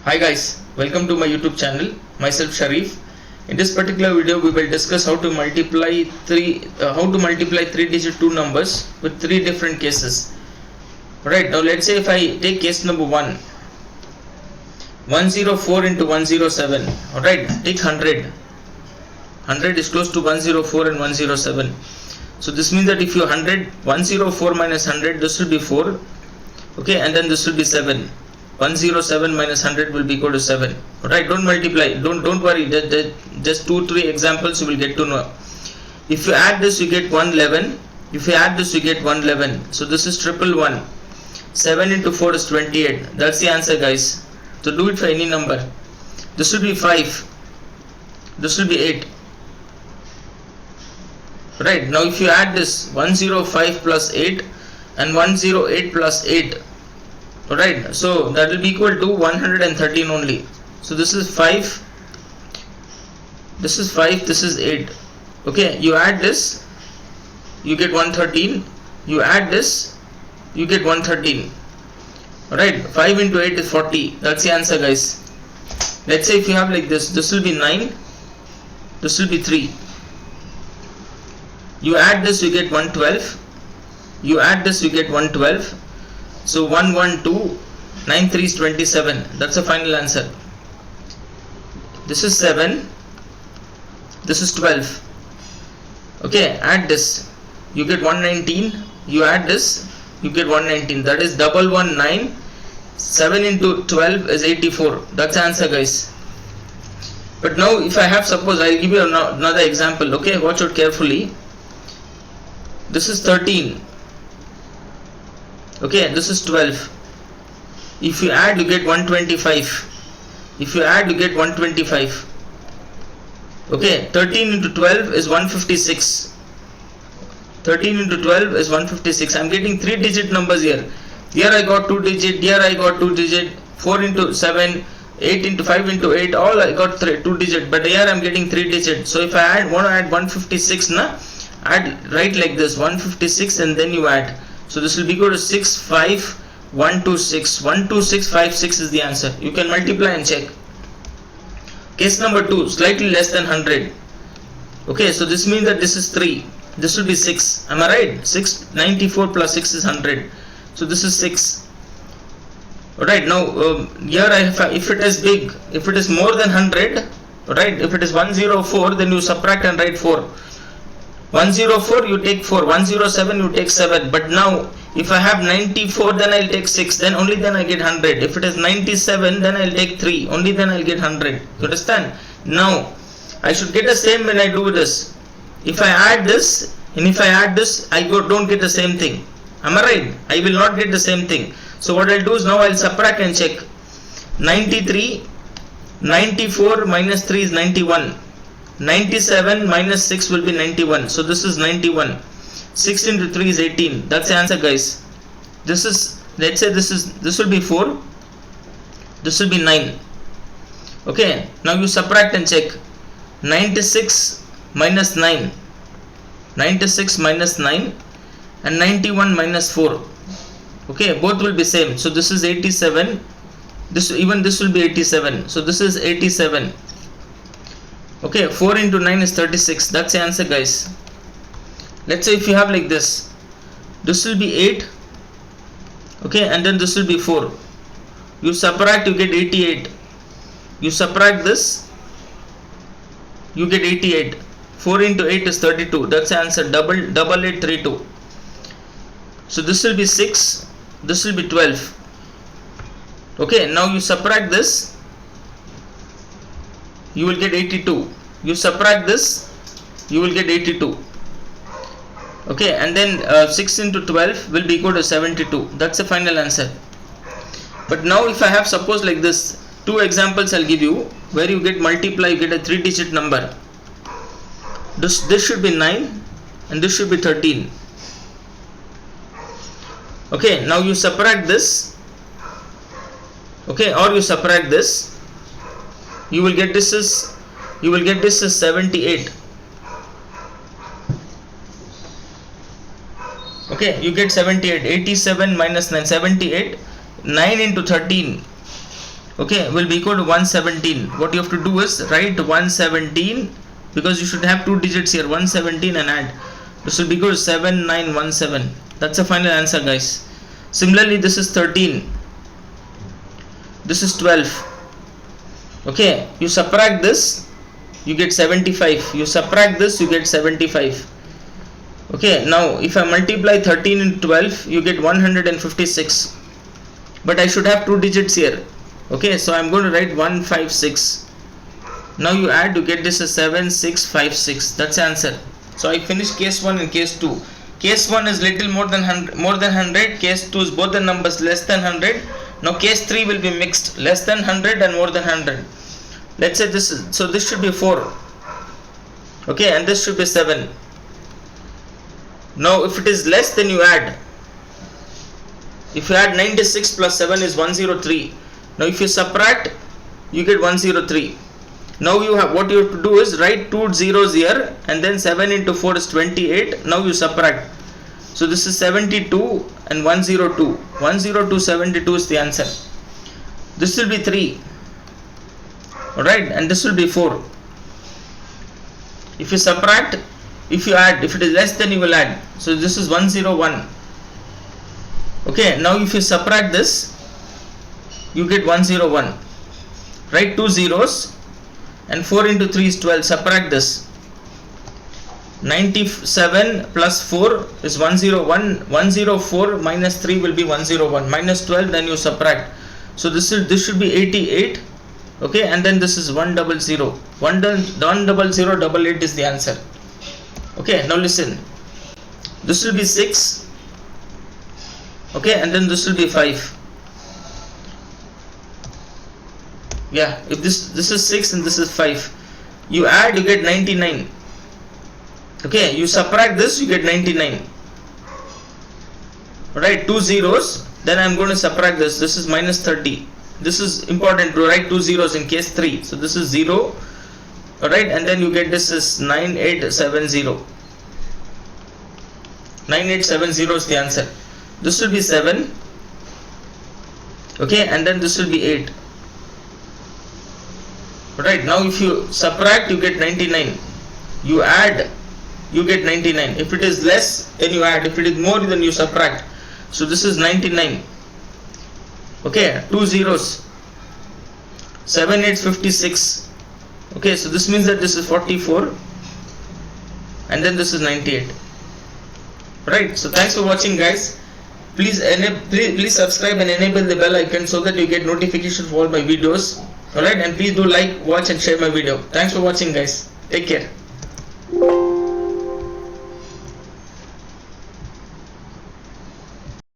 Hi guys, welcome to my YouTube channel. Myself Sharif. In this particular video, we will discuss how to multiply three-digit two numbers with three different cases. Right now, let's say if I take case number 104 into 107. Alright, take 100. 100 is close to 104 and 107. So this means that if you 104 minus 100, this will be 4. Okay, and then this will be 7. 107 minus 100 will be equal to 7. Alright, don't multiply, don't worry, just 2-3 examples you will get to know. If you add this, you get 111. If you add this, you get 111. So this is 111. 7 into 4 is 28. That's the answer, guys. So do it for any number. This will be 5. This will be 8. Right, now if you add this 105 plus 8 and 108 plus 8. Alright, so that will be equal to 113 only. So this is 5, this is 5, this is 8. Okay, you add this, you get 113. You add this, you get 113. Alright, 5 into 8 is 40. That's the answer, guys. Let's say if you have like this will be 9, this will be 3. You add this, you get 112. You add this, you get 112. So 112, 9 3 is 27. That's the final answer. This is 7. This is 12. Okay, add this. You get 119. You add this. You get 119. That is 119. 7 into 12 is 84. That's the answer, guys. But now if I have, suppose I'll give you another example. Okay, watch out carefully. This is 13. Okay, this is 12. If you add, you get 125. If you add, you get 125. Okay, 13 into 12 is 156. 13 into 12 is 156. I'm getting 3-digit numbers here. Here I got 2-digit, here I got 2-digit, 4 into 7, 8 into 5 into 8, all I got 2-digit, but here I'm getting 3-digit. So if I want to add 156, write like this, 156, and then you add. So this will be equal to 65126. 12656 is the answer. You can multiply and check. Case number 2, slightly less than 100. Okay, so this means that this is 3. This will be 6. Am I right? 694 plus 6 is 100. So this is 6. Alright, now here if it is big, if it is more than 100, alright, if it is 104, then you subtract and write 4. 104 you take 4, 107 you take 7, but now if I have 94, then I'll take 6, then only then I get 100. If it is 97, then I'll take 3, only then I'll get 100. You understand? Now I should get the same when I do this. If I add this and if I add this, I don't get the same thing. Am I right? I will not get the same thing. So what I'll do is now I'll subtract and check. 93, 94 minus 3 is 91. 97 minus 6 will be 91. So this is 91. 6 into 3 is 18. That's the answer, guys. This is, let's say this will be 4. This will be 9. Okay, now you subtract and check. 96 minus 9. 96 minus 9 and 91 minus 4. Okay, both will be same. So this is 87. This will be 87. So this is 87. Okay, 4 into 9 is 36. That's the answer, guys. Let's say if you have like this will be 8. Okay, and then this will be 4. You subtract, you get 88. You subtract this, you get 88. 4 into 8 is 32. That's the answer. 8832. So this will be 6. This will be 12. Okay, now you subtract this, you will get 82. You subtract this, you will get 82. Okay, and then 6 into 12 will be equal to 72. That's the final answer. But now if I have, suppose like this, 2 examples I'll give you where you get multiply, you get a 3-digit number. This should be 9 and this should be 13. Okay, now you subtract this. Okay, or you subtract this, you will get this as 78. Okay, you get 78. 87 minus 9, 78. 9 into 13. okay, will be equal to 117. What you have to do is write 117, because you should have two digits here, 117, and add. This will be equal to 7917. That's the final answer, guys. Similarly, this is 13. This is 12. Okay, you subtract this, you get 75. You subtract this, you get 75. Okay, now if I multiply 13 into 12, you get 156. But I should have two digits here. Okay, so I'm going to write 156. Now you add, you get this as 7656. That's the answer. So I finished case 1 and case 2. Case 1 is little more than 100. Case 2 is both the numbers less than 100. Now case 3 will be mixed, less than 100 and more than 100. Let's say this is, so this should be 4. Okay, and this should be 7. Now if it is less, then you add. If you add 96 plus 7 is 103. Now if you subtract, you get 103. Now you have, what you have to do is write two zeros here, and then 7 into 4 is 28. Now you subtract. So this is 72 and 102. 102, 72 is the answer. This will be 3. Alright, and this will be 4. If you subtract, if you add, if it is less, then you will add. So this is 101. Okay, now if you subtract this, you get 101. Write two zeros, and 4 into 3 is 12. Subtract this. 97 plus 4 is 101. 104 minus 3 will be 101. Minus 12, then you subtract. So this should be 88. Okay, and then this is 100. 10088 is the answer. Okay, now listen. This will be 6. Okay, and then this will be 5. Yeah, if this is 6 and this is 5, you add, you get 99. Okay, you subtract this, you get 99. Alright, two zeros, then I'm going to subtract this. This is minus 30. This is important to write two zeros in case 3. So this is 0. Alright, and then you get this is 9870. 9870 is the answer. This will be 7. Okay, and then this will be 8. Right, now if you subtract, you get 99. You add, you get 99. If it is less, then you add. If it is more, then you subtract. So this is 99. Okay, two zeros. 7 8 56. Okay, so this means that this is 44, and then this is 98. Right, so thanks for watching, guys. Please subscribe and enable the bell icon so that you get notification for all my videos. Alright, and please do like, watch and share my video. Thanks for watching, guys. Take care.